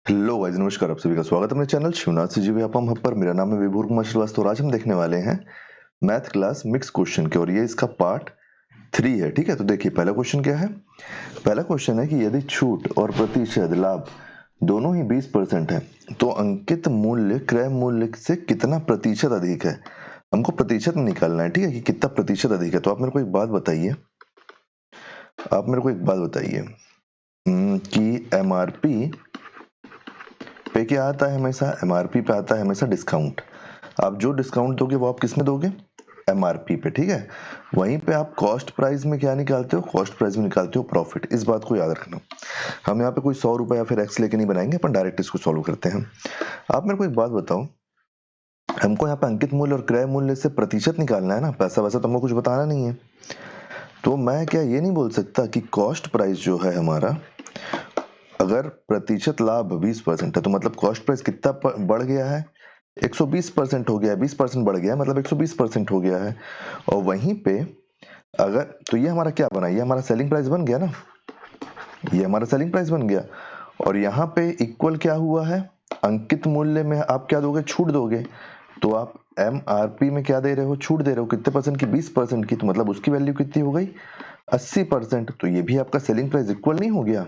Hello guys, नमस्कार। आप सभी का स्वागत है अपने चैनल शिवनाथ से जीवी आप हम पर। मेरा नाम है विभूर कुमार श्रीवास्तव और आज हम देखने वाले हैं मैथ क्लास मिक्स क्वेश्चन के और ये इसका पार्ट 3 है। ठीक है, तो देखिए पहला क्वेश्चन क्या है। पहला क्वेश्चन है कि यदि छूट और प्रतिशत लाभ दोनों ही 20% है तो अंकित मूल्य क्रय मूल्य से कितना प्रतिशत अधिक है। हमको प्रतिशत निकालना है, ठीक है, कि कितना प्रतिशत अधिक है। तो आप मेरे को एक बात बताइए, कि एमआरपी पे क्या आता है हमेशा, एमआरपी पे आता है हमेशा डिस्काउंट। आप जो डिस्काउंट दोगे वो आप किस में दोगे, एमआरपी पे, ठीक है। वहीं पे आप कॉस्ट प्राइस में क्या निकालते हो, कॉस्ट प्राइस में निकालते हो प्रॉफिट। इस बात को याद रखना। हम यहाँ पे कोई 100 रुपए या फिर एक्स लेके नहीं बनाएंगे, अपन डायरेक्ट इसको सॉल्व करते हैं। आप मेरे को एक बात बताओ, हमको यहाँ पे अंकित मूल्य और क्रय मूल्य से प्रतिशत निकालना है ना, पैसा वैसा तो हमको कुछ बताना नहीं है। तो मैं क्या ये नहीं बोल सकता कि कॉस्ट प्राइस जो है हमारा, अगर प्रतिशत लाभ 20% है तो मतलब कॉस्ट प्राइस कितना बढ़ गया है, 120% हो गया है। 20% बढ़ गया है मतलब 120% हो गया है। और वहीं पे अगर तो ये हमारा क्या बना, ये हमारा सेलिंग प्राइस बन गया ना, ये हमारा सेलिंग प्राइस बन गया। और यहाँ पे इक्वल क्या हुआ है, अंकित मूल्य में आप क्या दोगे, छूट दोगे। तो आप एमआरपी में क्या दे रहे हो, छूट दे रहे हो। कितने परसेंट की, 20% की। तो मतलब उसकी वैल्यू कितनी हो गई, 80%। तो ये भी आपका सेलिंग प्राइस इक्वल नहीं हो गया।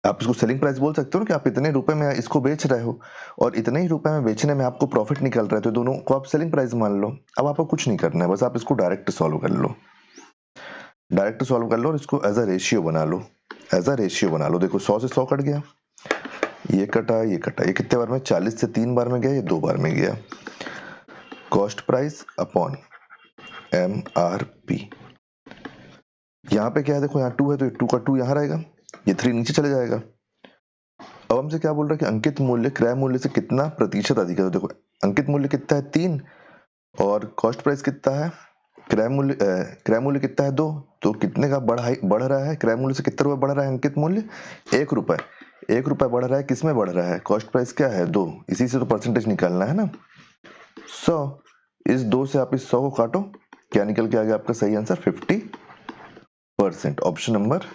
आप इसको सेलिंग प्राइस बोल सकते हो ना, कि आप इतने रुपए में इसको बेच रहे हो और इतने ही रुपए में बेचने में आपको प्रॉफिट निकल रहा है, तो दोनों को आप सेलिंग प्राइस मान लो। अब आपको कुछ नहीं करना है, बस आप इसको डायरेक्ट सॉल्व कर लो, डायरेक्ट सॉल्व कर लो और इसको एज अ रेशियो बना लो, एज अ रेशियो बना लो। देखो 100 से 100 कट गया, ये कटा, ये कटा, ये कितने बार में, 40 से 3 बार में गया, ये 2 बार में गया। Cost price upon M R P. यहाँ पे क्या है, देखो यहाँ 2 है तो 2 का 2 यहाँ रहेगा, ये 3 नीचे चले जाएगा। अब हमसे क्या बोल रहा है कि अंकित मूल्य क्रय मूल्य से कितना प्रतिशत अधिक है। तो देखो अंकित मूल्य कितना है, 3, और कॉस्ट प्राइस कितना है, क्रय मूल्य कितना है, 2। तो कितने का बढ़ रहा है, क्रय मूल्य से कितने रुपए बढ़ रहा है अंकित मूल्य, 1 रुपए। 1 रुपए बढ़ रहा है, किस में बढ़ रहा है, कॉस्ट प्राइस क्या है, 2। इसी से तो परसेंटेज निकालना है ना। 100, इस 2 से आप इस 100 को काटो, क्या निकल के आ गया आपका सही आंसर, 50%। ऑप्शन नंबर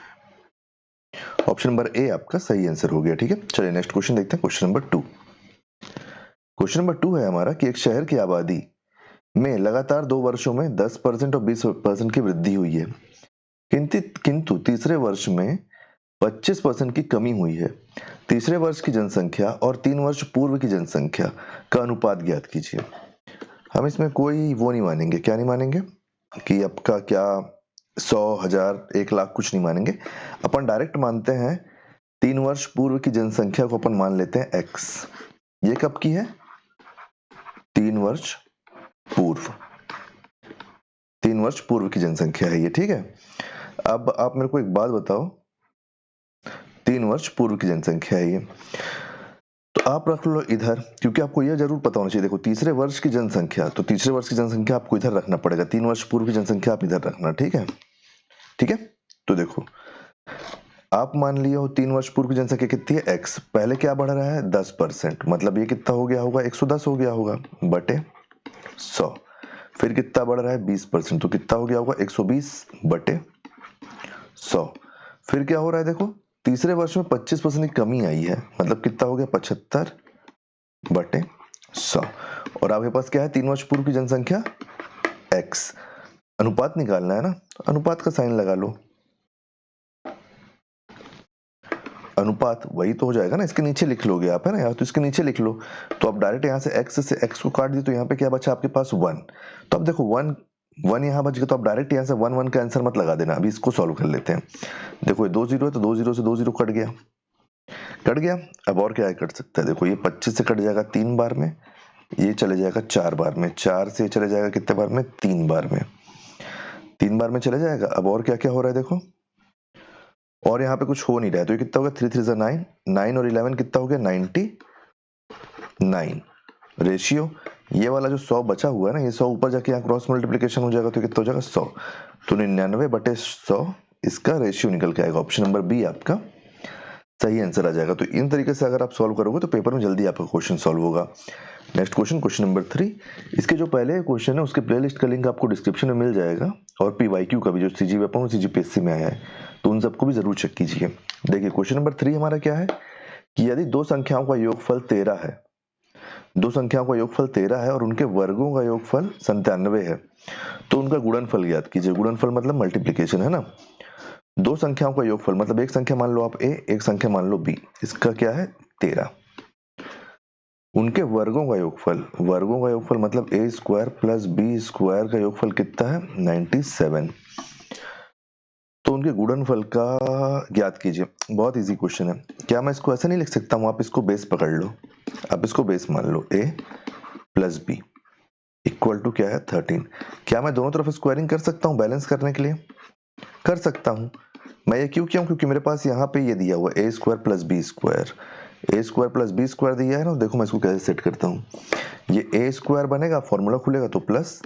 ए आपका सही आंसर हो गया। ठीक है, चलिए नेक्स्ट क्वेश्चन देखते हैं, क्वेश्चन नंबर 2। क्वेश्चन नंबर 2 है हमारा कि एक शहर की आबादी में लगातार 2 वर्षों में 10% और 20% की वृद्धि हुई है, किंतु तीसरे वर्ष में 25% की कमी हुई है। तीसरे वर्ष की जनसंख्या और 3 वर्ष पूर्व की जनसंख्या का अनुपात ज्ञात कीजिए। हम इसमें कोई वो नहीं मानेंगे, क्या नहीं मानेंगे कि आपका क्या 100, 1000, 1 लाख कुछ नहीं मानेंगे। अपन डायरेक्ट मानते हैं 3 वर्ष पूर्व की जनसंख्या को अपन मान लेते हैं x। ये कब की है, 3 वर्ष पूर्व, 3 वर्ष पूर्व की जनसंख्या है ये। ठीक है, अब आप मेरे को एक बात बताओ, 3 वर्ष पूर्व की जनसंख्या है ये, तो आप रख लो इधर, क्योंकि आपको यह जरूर पता होना चाहिए। देखो तीसरे वर्ष की जनसंख्या, तो तीसरे वर्ष की जनसंख्या आपको इधर रखना पड़ेगा, 3 वर्ष पूर्व की जनसंख्या आप इधर रखना। ठीक है, ठीक है। तो देखो आप मान लिए हो 3 वर्ष पूर्व की जनसंख्या कितनी है, x। पहले क्या बढ़ रहा है, 10%, मतलब ये कितना हो गया होगा, 110 हो गया होगा बटे 100। फिर कितना बढ़ रहा है, 20%, तो कितना हो गया होगा, 120 बटे 100। फिर क्या हो रहा है, देखो तीसरे वर्ष में 25% की कमी आई है, मतलब कितना हो गया, 75 बटे 100। और आपके पास क्या है, 3 वर्ष पूर्व की जनसंख्या x। अनुपात निकालना है ना, अनुपात का साइन लगा लो। अनुपात वही तो हो जाएगा ना, इसके नीचे लिख लोगे आप, है ना, या तो इसके नीचे लिख लो। तो आप डायरेक्ट यहाँ से x को काट दिए, तो यहाँ पे क्या बचा आपके पास 1। तो अब देखो 1 यहाँ बच गया, तो आप डायरेक्ट यहाँ से 1 का आंसर मत लगा देना। अभी इसको सॉल्व कर लेते हैं। देखो ये 2 0 है, तो 2 0 से 2 0 कट गया, कट गया। अब और क्या कट सकता है, देखो ये 25 से कट जाएगा 3 बार में, ये चले जाएगा 4 बार में, 4 से चले जाएगा कितने बार में, 3 बार में, 3 बार में चले जाएगा। अब और क्या क्या हो रहा है देखो, और यहाँ पे कुछ हो नहीं रहा है, तो ये कितना होगा, 3 3 9, 9 और 11 कितना हो गया, 99। रेशियो ये वाला जो 100 बचा हुआ है ना, ये 100 ऊपर जाके यहाँ क्रॉस मल्टीप्लिकेशन हो जाएगा, तो कितना हो जाएगा 100। तो 99 बटे 100 इसका रेशियो निकल के आएगा। ऑप्शन नंबर बी आपका सही आंसर आ जाएगा। तो इन तरीके से अगर आप सॉल्व करोगे तो पेपर में जल्दी आपका क्वेश्चन सॉल्व होगा। Next question, question number 3। इसके जो पहले क्वेश्चन है उसके प्लेलिस्ट का लिंक आपको डिस्क्रिप्शन में मिल जाएगा, और PYQ का भी जो CG वेपन और CGPSC में आया है, तो उन सबको भी जरूर चेक कीजिए। देखिए क्वेश्चन नंबर 3 हमारा क्या है कि यदि दो संख्याओं का योगफल 13 है, दो संख्याओं का योगफल 13 है और उनके वर्गों का योगफल 97 है, तो उनका गुणनफल ज्ञात कीजिए। गुणनफल मतलब मल्टीप्लिकेशन है ना। दो संख्याओं का योगफल मतलब एक संख्या मान लो आप a, एक संख्या मान लो b, इसका क्या है 13। उनके वर्गों का योगफल, वर्गों का योगफल मतलब a square plus b square का योगफल कितना है 97। तो उनके गुणनफल का ज्ञात कीजिए। बहुत इजी क्वेश्चन है। क्या मैं इसको ऐसा नहीं लिख सकता हूँ, आप इसको बेस पकड़ लो, आप इसको बेस मान लो a plus b equal to क्या है 13। क्या मैं दोनों तरफ स्क्वायरिंग कर सकता हूँ बैलेंस करने के लिए? कर सकता हूँ। मैं ये क्यों किया हूँ? क्योंकि मेरे पास यहाँ पे ये दिया हुआ a square plus B square, a square plus B square दिया है ना। देखो मैं इसको कैसे सेट करता हूँ, ये a स्क्वायर बनेगा, फॉर्मूला खुलेगा तो plus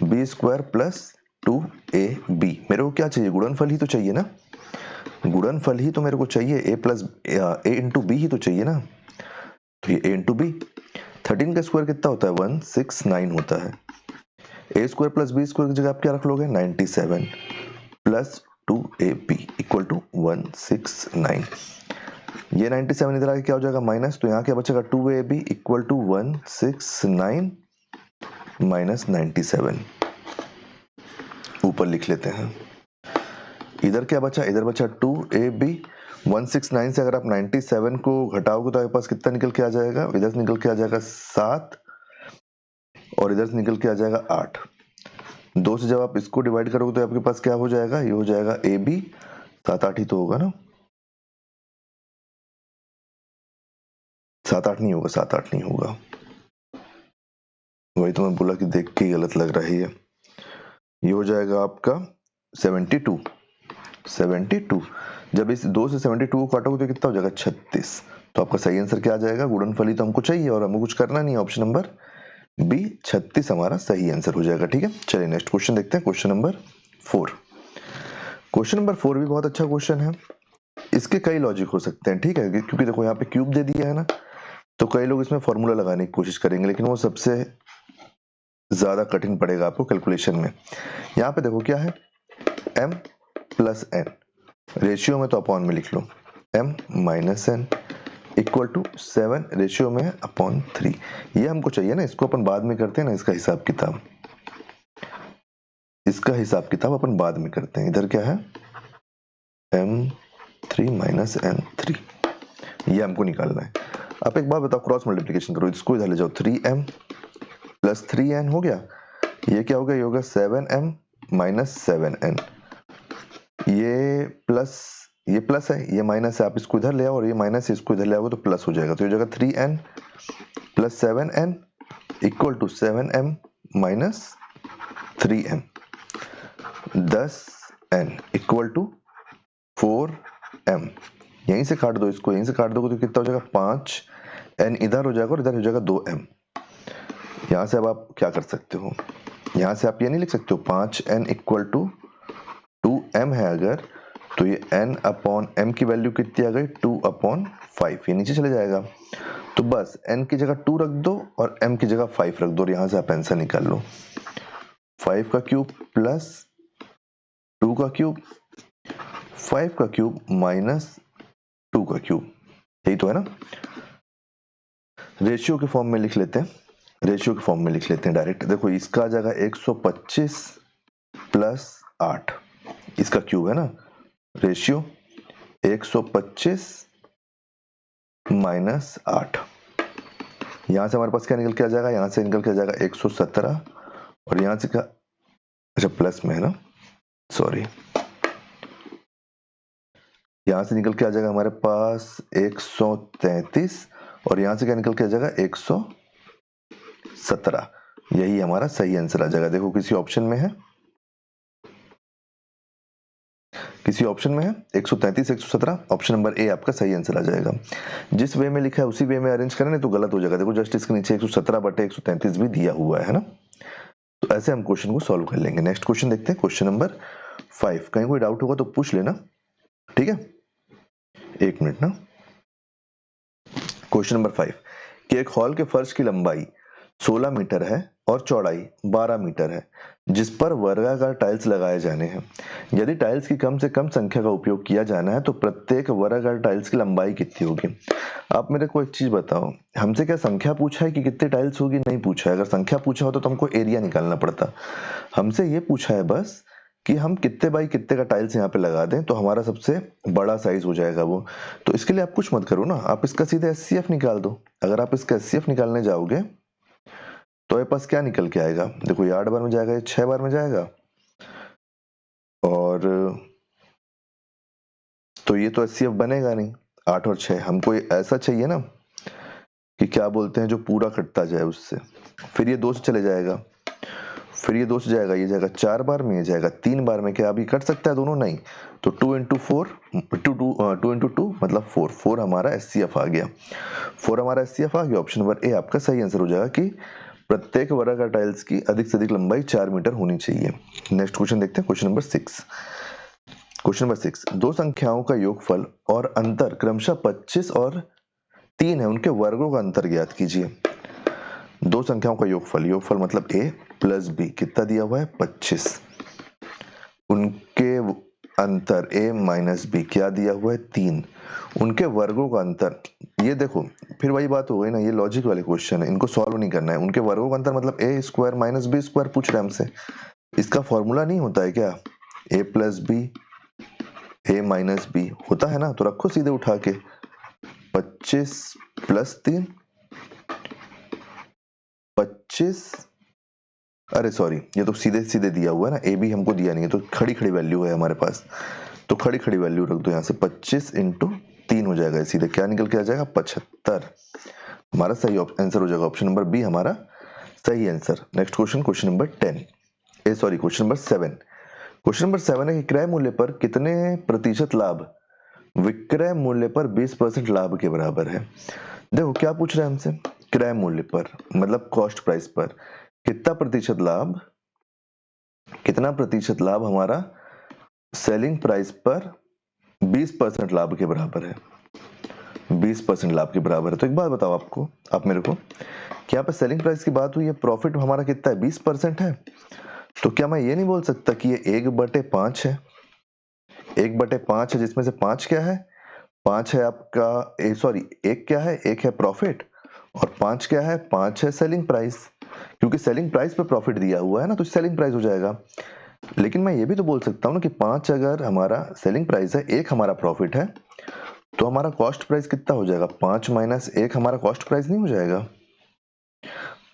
B square plus 2ab। मेरे को क्या चाहिए? गुणनफल ही तो चाहिए ना, गुणनफल ही तो मेरे को चाहिए, a plus a into B ही तो चाहिए ना। तो ये a इंटू बी, 13 का स्क्वायर कितना होता है 169 होता है। a square plus B square की जगह आप क्या रख लोगे 97 प्लस 2ab इक्वल टू 169। ये 97 इधर आके क्या हो जाएगा माइनस, तो यहाँ क्या बचेगा 2ab इक्वल टू 169 माइनस 97। ऊपर लिख लेते हैं। इधर क्या बचा? इधर बचा 2ab। 169 से अगर आप 97 को घटाओगे तो आपके पास कितना निकल के आ जाएगा? इधर से निकल के आ जाएगा 7 और इधर से निकल के आ जाएगा 8। 2 से जब आप इसको डिवाइड करोगे तो आपके पास क्या हो जाएगा? ये हो जाएगा ab। 7 8 ही तो होगा ना, 7 8 नहीं होगा, 7 8 नहीं होगा। वही तो मैं बोला कि देख के गलत लग रही है। ये हो जाएगा आपका 72। 72 जब इस 2 से 72 को काटोगे तो कितना हो जाएगा 36। तो आपका सही आंसर क्या आ जाएगा? गुणनफल ही तो हमको चाहिए और हमको कुछ करना नहीं है। ऑप्शन नंबर बी 36 हमारा सही आंसर हो जाएगा। ठीक है, चलिए नेक्स्ट क्वेश्चन देखते हैं। Question number 4। क्वेश्चन नंबर 4 भी बहुत अच्छा क्वेश्चन है। इसके कई लॉजिक हो सकते हैं, ठीक है, क्योंकि देखो यहाँ पे क्यूब दे दिया है ना, तो कई लोग इसमें फॉर्मूला लगाने की कोशिश करेंगे, लेकिन वो सबसे ज्यादा कठिन पड़ेगा आपको कैलकुलेशन में। यहाँ पे देखो क्या है m प्लस n, रेशियो में तो अपॉन में लिख लो, m minus n equal to 7, ratio में अपॉन 3। ये हमको चाहिए ना, इसको अपन बाद में करते हैं ना, इसका हिसाब किताब, इसका हिसाब किताब अपन बाद में करते हैं। इधर क्या है m3 माइनस n3, ये हमको निकालना है। आप एक बात बताओ, क्रॉस मल्टीप्लिकेशन करो, इसको इधर ले जाओ, 3m प्लस 3n हो गया। ये क्या होगा? ये होगा 7m माइनस 7n। ये प्लस है, ये माइनस है, आप इसको इधर ले आओ, और ये माइनस है, इसको इधर ले आओगे तो प्लस हो जाएगा। तो ये जगह 3n plus 7n equal to 7m minus 3m। 10n equal to 4m। यहीं से काट दो इसको, यहीं से काट दोगे तो कितना हो जाएगा 5n इधर हो जाएगा और इधर हो जाएगा 2m। यहाँ से अब आप क्या कर सकते हो, यहाँ से आप ये नहीं लिख सकते हो 5n इक्वल टू 2m है अगर, तो ये n अपॉन m की वैल्यू कितनी आ गई 2/5, ये नीचे चले जाएगा। तो बस n की जगह 2 रख दो और m की जगह 5 रख दो और यहाँ से आप आंसर निकाल लो। 5 का क्यूब प्लस 2 का क्यूब, 5 का क्यूब माइनस 2 का क्यूब, यही तो है ना। रेशियो के फॉर्म में लिख लेते हैं, रेशियो के फॉर्म में लिख लेते हैं डायरेक्ट। देखो इसका आ जाएगा 125 प्लस 8, इसका क्यूब है ना, रेशियो 125 माइनस 8। यहां से हमारे पास क्या निकल के आ जाएगा? यहां से निकल के आ जाएगा 117 और यहां से क्या, अच्छा प्लस में है ना, सॉरी, यहां से निकल के आ जाएगा हमारे पास 133 और यहां से क्या निकल के आ जाएगा 117। यही हमारा सही आंसर आ जाएगा। देखो किसी ऑप्शन में है, किसी ऑप्शन में है 133 117, ऑप्शन नंबर ए आपका सही आंसर आ जाएगा। जिस वे में लिखा है उसी वे में अरेंज करें, नहीं तो गलत हो जाएगा। देखो जस्ट इसके नीचे 117/133 भी दिया हुआ है ना। तो ऐसे हम क्वेश्चन को सॉल्व कर लेंगे। नेक्स्ट क्वेश्चन देखते हैं, क्वेश्चन नंबर 5। कहीं कोई डाउट होगा तो पूछ लेना, ठीक है, एक मिनट ना। क्वेश्चन नंबर 5 कि एक हॉल के फर्श की लंबाई 16 मीटर है और चौड़ाई 12 मीटर है जिस पर वर्गाकार टाइल्स लगाए जाने हैं। यदि टाइल्स की कम से कम संख्या का उपयोग किया जाना है तो प्रत्येक वर्गाकार टाइल्स की लंबाई कितनी होगी। आप मेरे को एक चीज बताओ, हमसे क्या संख्या पूछा है कि कितने टाइल्स होगी? नहीं पूछा है। अगर संख्या पूछा होता तो हमको एरिया निकालना पड़ता। हमसे ये पूछा है बस कि हम कितने बाई कितने का टाइल्स यहाँ पे लगा दें तो हमारा सबसे बड़ा साइज हो जाएगा वो। तो इसके लिए आप कुछ मत करो ना, आप इसका सीधे एचसीएफ निकाल दो। अगर आप इसका एचसीएफ निकालने जाओगे तो ये पास क्या निकल के आएगा? देखो ये 8 बार में जाएगा, ये 6 बार में जाएगा, और तो ये तो एचसीएफ बनेगा नहीं। 8 और 6 हमको ऐसा चाहिए ना कि क्या बोलते हैं जो पूरा कटता जाए उससे। फिर ये 2 से चले जाएगा, फिर ये 2 से जाएगा, ये जाएगा 4 बार में, ये जाएगा 3 बार में। क्या अभी कट सकता है दोनों? नहीं। तो 2 इंटू 2 मतलब 4 हमारा एचसीएफ आ गया। 4 हमारा एचसीएफ आ गया। ऑप्शन नंबर ए आपका सही आंसर हो जाएगा कि प्रत्येक वर्गाकार टाइल्स की अधिक से अधिक लंबाई 4 मीटर होनी चाहिए। नेक्स्ट क्वेश्चन देखते हैं, क्वेश्चन नंबर 6। क्वेश्चन नंबर 6, दो संख्याओं का योगफल और अंतर क्रमशः 25 और 3 है, उनके वर्गों का अंतर ज्ञात कीजिए। दो संख्याओं का योगफल, योगफल मतलब a प्लस b, कितना दिया हुआ है? 25। उनके अंतर a माइनस b, क्या दिया हुआ है? 3। उनके वर्गों का अंतर, ये देखो फिर वही बात हो गई ना, ये लॉजिक वाले क्वेश्चन है, इनको सॉल्व नहीं करना है। उनके वर्गों का अंतर मतलब a square minus b square पूछ रहे हैं हमसे। इसका फॉर्मूला नहीं होता है क्या? a plus b, a minus b होता है ना, तो रखो सीधे उठा के 25 प्लस 3, 25, अरे सॉरी ये तो सीधे सीधे दिया हुआ है ना, ए बी हमको दिया नहीं है, तो खड़ी खड़ी वैल्यू है हमारे पास, तो खड़ी खड़ी वैल्यू रख दो यहाँ से। 25 इंटू 3 हो जाएगा, सीधे क्या निकल के आ जाएगा? 75। हमारा सही आंसर हो जाएगा ऑप्शन नंबर बी हमारा सही answer. Next question, question number 10, question number 7। Question number 7 है कि क्रय मूल्य पर कितने प्रतिशत लाभ विक्रय मूल्य पर 20% लाभ के बराबर है। देखो क्या पूछ रहे हैं हमसे, क्रय मूल्य पर मतलब कॉस्ट प्राइस पर कितना प्रतिशत लाभ हमारा सेलिंग प्राइस पर 20% लाभ के बराबर है। 20% लाभ के बराबर है। तो एक बात बताओ आप मेरे को, क्या यहाँ पे सेलिंग प्राइस की बात हुई है, प्रॉफिट हमारा कितना है? 20% है। तो क्या मैं ये नहीं बोल सकता कि ये 1/5 है? 1/5 है, जिसमें से 5 क्या है? 5 है आपका, एक क्या है? एक है प्रॉफिट, और 5 क्या है? 5 है सेलिंग प्राइस, क्योंकि सेलिंग प्राइस पे प्रॉफिट दिया हुआ है ना, तो सेलिंग प्राइस हो जाएगा। लेकिन मैं ये भी तो बोल सकता हूँ ना कि 5 अगर हमारा सेलिंग प्राइस है, 1 हमारा प्रॉफिट है, तो हमारा कॉस्ट प्राइस कितना हो जाएगा? 5 माइनस 1 हमारा कॉस्ट प्राइस नहीं हो जाएगा?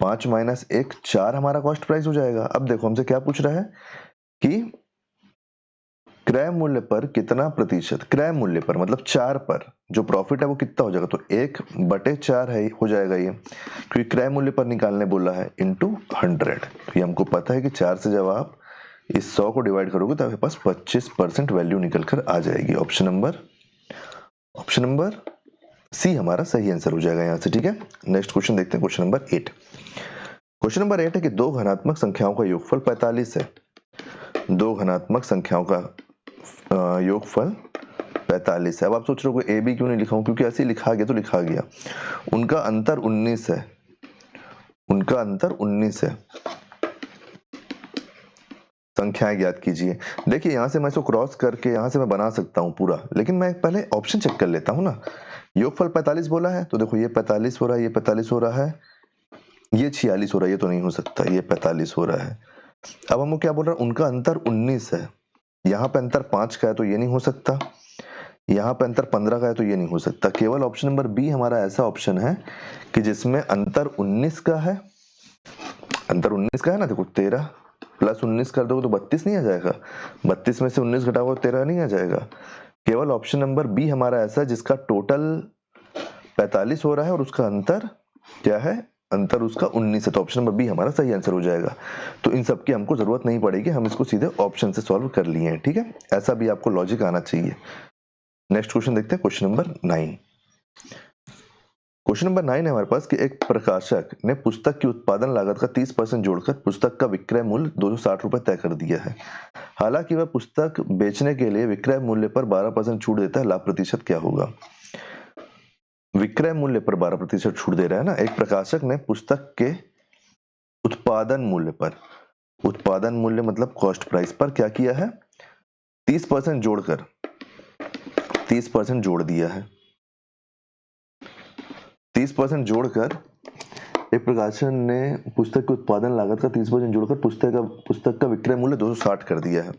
5 माइनस 1 4 हमारा कॉस्ट प्राइस हो जाएगा। अब देखो हमसे क्या पूछ रहा है कि क्रय मूल्य पर कितना प्रतिशत, क्रय मूल्य पर मतलब 4 पर जो प्रॉफिट है वो कितना हो जाएगा? तो 1/4 है हो जाएगा ये, क्योंकि क्रय मूल्य पर निकालने बोला है, इंटू 100। तो ये हमको पता है कि 4 से जब आप इस 100 को डिवाइड करोगे तो आपके पास 25% वैल्यू निकल कर आ जाएगी। ऑप्शन नंबर सी हमारा सही आंसर हो जाएगा यहाँ से। ठीक है, नेक्स्ट क्वेश्चन देखते हैं, क्वेश्चन नंबर 8। क्वेश्चन नंबर 8 है कि दो घनात्मक संख्याओं का योगफल 45 है। दो घनात्मक संख्याओं का योगफल 45 है। अब आप सोच रहे हो ए बी क्यों नहीं लिखा हूं, क्योंकि ऐसे ही लिखा गया तो लिखा गया। उनका अंतर 19 है, उनका अंतर 19 है। संख्याएं ज्ञात कीजिए। देखिए यहां से मैं इसको क्रॉस करके यहां से मैं बना सकता हूं पूरा, लेकिन मैं पहले ऑप्शन चेक कर लेता हूं ना। योगफल 45 बोला है, तो देखो ये 45 हो रहा है, ये 45 हो रहा है, ये 46 हो रहा है, ये तो नहीं हो सकता, ये 45 हो रहा है। अब हमको क्या बोल रहा है? उनका अंतर 19 है। यहाँ पे अंतर 5 का है तो ये नहीं हो सकता, यहाँ पे अंतर 15 का है तो ये नहीं हो सकता। केवल ऑप्शन नंबर बी हमारा ऐसा ऑप्शन है कि जिसमें अंतर 19 का है। अंतर 19 का है ना, देखो 13 प्लस 19 कर दोगे तो 32 नहीं आ जाएगा? 32 में से 19 घटाओगे तो 13 नहीं आ जाएगा? केवल ऑप्शन नंबर बी हमारा ऐसा है जिसका टोटल 45 हो रहा है और उसका अंतर क्या है? अंतर उसका 19 है। तो ऑप्शन नंबर बी हमारा सही आंसर हो जाएगा। तो इन सब की हमको जरूरत नहीं पड़ेगी, हम इसको सीधे ऑप्शन से सॉल्व कर लिए हैं। ठीक है, ऐसा भी आपको लॉजिक आना चाहिए। नेक्स्ट क्वेश्चन देखते हैं, क्वेश्चन नंबर 9। क्वेश्चन नंबर 9 है हमारे पास कि एक प्रकाशक ने पुस्तक की उत्पादन लागत का 30% जोड़कर पुस्तक का विक्रय मूल्य 260 रुपए तय कर दिया है। हालांकि वह पुस्तक बेचने के लिए विक्रय मूल्य पर 12% छूट देता है, लाभ प्रतिशत क्या होगा? विक्रय मूल्य पर 12% छूट दे रहा है ना। एक प्रकाशक ने पुस्तक के उत्पादन मूल्य पर, उत्पादन मूल्य मतलब कॉस्ट प्राइस पर क्या किया है, 30% जोड़कर 30% जोड़ दिया है। 30% जोड़कर एक प्रकाशन ने पुस्तक के उत्पादन लागत का 30% जोड़कर पुस्तक का विक्रय मूल्य 260 कर दिया है।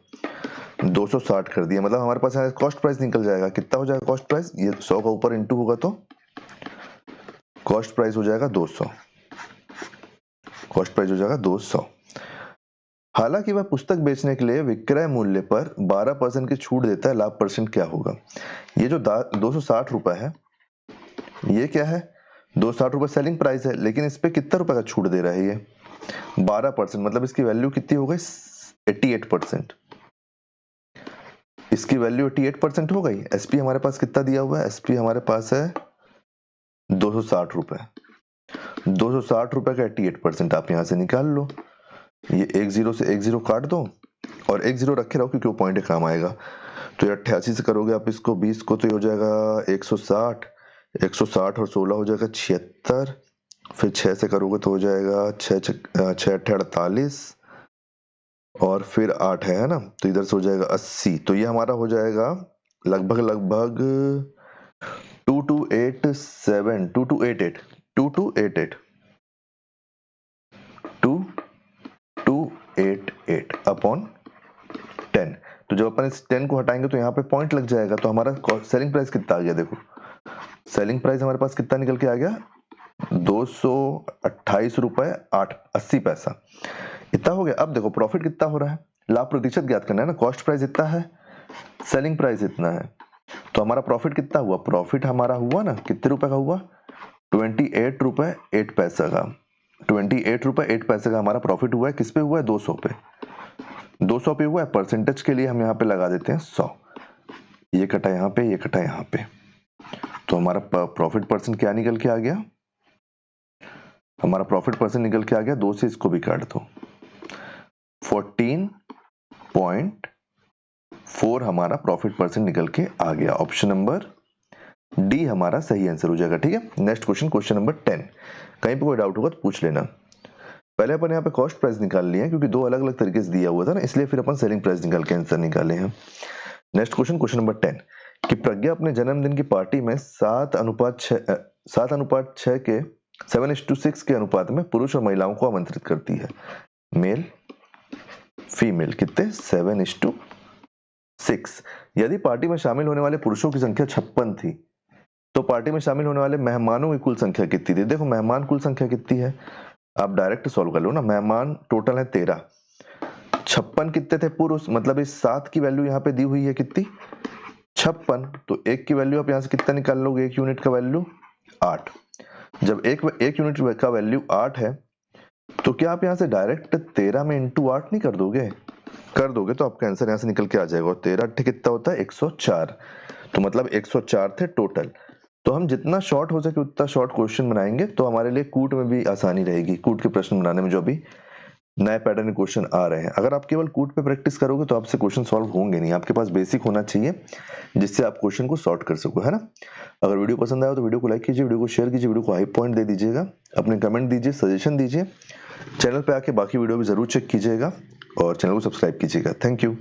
260 कर दिया मतलब हमारे पास कॉस्ट प्राइस निकल जाएगा। कितना हो जाएगा कॉस्ट प्राइस, ये 100 का ऊपर इंटू होगा तो कॉस्ट प्राइस हो जाएगा 200। कॉस्ट प्राइस हो जाएगा 200। हालांकि वह पुस्तक बेचने के लिए विक्रय मूल्य पर 12% की छूट देता है, लाभ परसेंट क्या होगा। ये जो 260 रुपए है, ये क्या है, 260 रुपए सेलिंग प्राइस है, लेकिन इस पे कितना रुपए का छूट दे रहा है, ये 12%, मतलब इसकी वैल्यू कितनी हो गई, 88%। इसकी वैल्यू 88% हो गई। एसपी हमारे पास कितना दिया हुआ है, एसपी हमारे पास है 260 रुपए। 260 रुपए का 88% आप यहां से निकाल लो। ये एक जीरो से एक जीरो काट दो और एक जीरो रखे रहो क्योंकि वो पॉइंट काम आएगा। तो ये 88 से करोगे आप इसको 20 को तो ये हो जाएगा 160, 160 और 16 हो जाएगा 76, फिर 6 से करोगे तो हो जाएगा 6 48 और फिर 8 है ना, तो इधर से हो जाएगा 80। तो ये हमारा हो जाएगा लगभग 2287 2288 2288 अपॉन 10। तो जब अपन इस 10 को हटाएंगे तो यहाँ पे पॉइंट लग जाएगा। तो हमारा सेलिंग प्राइस कितना आ गया, देखो सेलिंग प्राइस हमारे पास कितना निकल के आ गया, 228 रुपए 80 पैसा, इतना हो गया। अब देखो प्रॉफिट कितना हो रहा है, लाभ प्रतिशत ज्ञात करना है ना। कॉस्ट प्राइस इतना है, सेलिंग प्राइस इतना है, तो हमारा प्रॉफिट कितना हुआ, प्रॉफिट हमारा हुआ ना कितने रुपए का हुआ, 28 रुपए 8 पैसा का। 28 रुपए 8 पैसे का हमारा प्रॉफिट हुआ है। किस पे हुआ है, 200 पे। 200 पे हुआ है। परसेंटेज के लिए हम यहाँ पे लगा देते हैं 100। ये कटा यहाँ पे, ये कटा यहाँ पे, तो हमारा प्रॉफिट परसेंट क्या निकल के आ गया, हमारा प्रॉफिट परसेंट निकल के आ गया, 2 से इसको भी काट दो, 14.4 हमारा प्रॉफिट परसेंट निकल के आ गया। ऑप्शन नंबर डी हमारा सही आंसर हो जाएगा। ठीक है, नेक्स्ट क्वेश्चन, क्वेश्चन नंबर 10। कहीं पे कोई डाउट होगा तो पूछ लेना। पहले अपन यहाँ पे कॉस्ट प्राइस निकाल लिए हैं क्योंकि दो अलग अलग तरीके से दिया हुआ था ना, इसलिए फिर अपन सेलिंग प्राइस निकाल के आंसर निकाले हैं। नेक्स्ट क्वेश्चन, क्वेश्चन नंबर 10 कि प्रज्ञा अपने जन्मदिन की पार्टी में 7:6 के 7:6 के अनुपात में पुरुष और महिलाओं को आमंत्रित करती है। मेल फीमेल कितने, 7:6। यदि पार्टी में शामिल होने वाले पुरुषों की संख्या 56 थी तो पार्टी में शामिल होने वाले मेहमानों की कुल संख्या कितनी थी। देखो मेहमान कुल संख्या कितनी है, आप डायरेक्ट सॉल्व कर लो ना। मेहमान टोटल है 13, 56 कितने थे पुरुष, मतलब इस 7 की वैल्यू यहाँ पे दी हुई है कितनी, 56, तो एक की वैल्यू आप यहाँ से कितना निकाल लोगे, एक यूनिट का वैल्यू 8। जब एक यूनिट का वैल्यू 8 है तो क्या आप यहाँ से डायरेक्ट 13 में इंटू 8 नहीं कर दोगे, कर दोगे तो आपका आंसर यहाँ से निकल के आ जाएगा। और 13 कितना होता है, 104, तो मतलब 104 थे टोटल। तो हम जितना शॉर्ट हो सके उतना शॉर्ट क्वेश्चन बनाएंगे तो हमारे लिए कूट में भी आसानी रहेगी, कूट के प्रश्न बनाने में जो अभी नए पैटर्न के क्वेश्चन आ रहे हैं। अगर आप केवल कूट पे प्रैक्टिस करोगे तो आपसे क्वेश्चन सॉल्व होंगे नहीं, आपके पास बेसिक होना चाहिए जिससे आप क्वेश्चन को सॉर्ट कर सको, है ना। अगर वीडियो पसंद आया तो वीडियो को लाइक कीजिए, वीडियो को शेयर कीजिए, वीडियो को हाई पॉइंट दे दीजिएगा, अपने कमेंट दीजिए, सजेशन दीजिए। चैनल पे आके बाकी वीडियो भी जरूर चेक कीजिएगा और चैनल को सब्सक्राइब कीजिएगा। Thank you.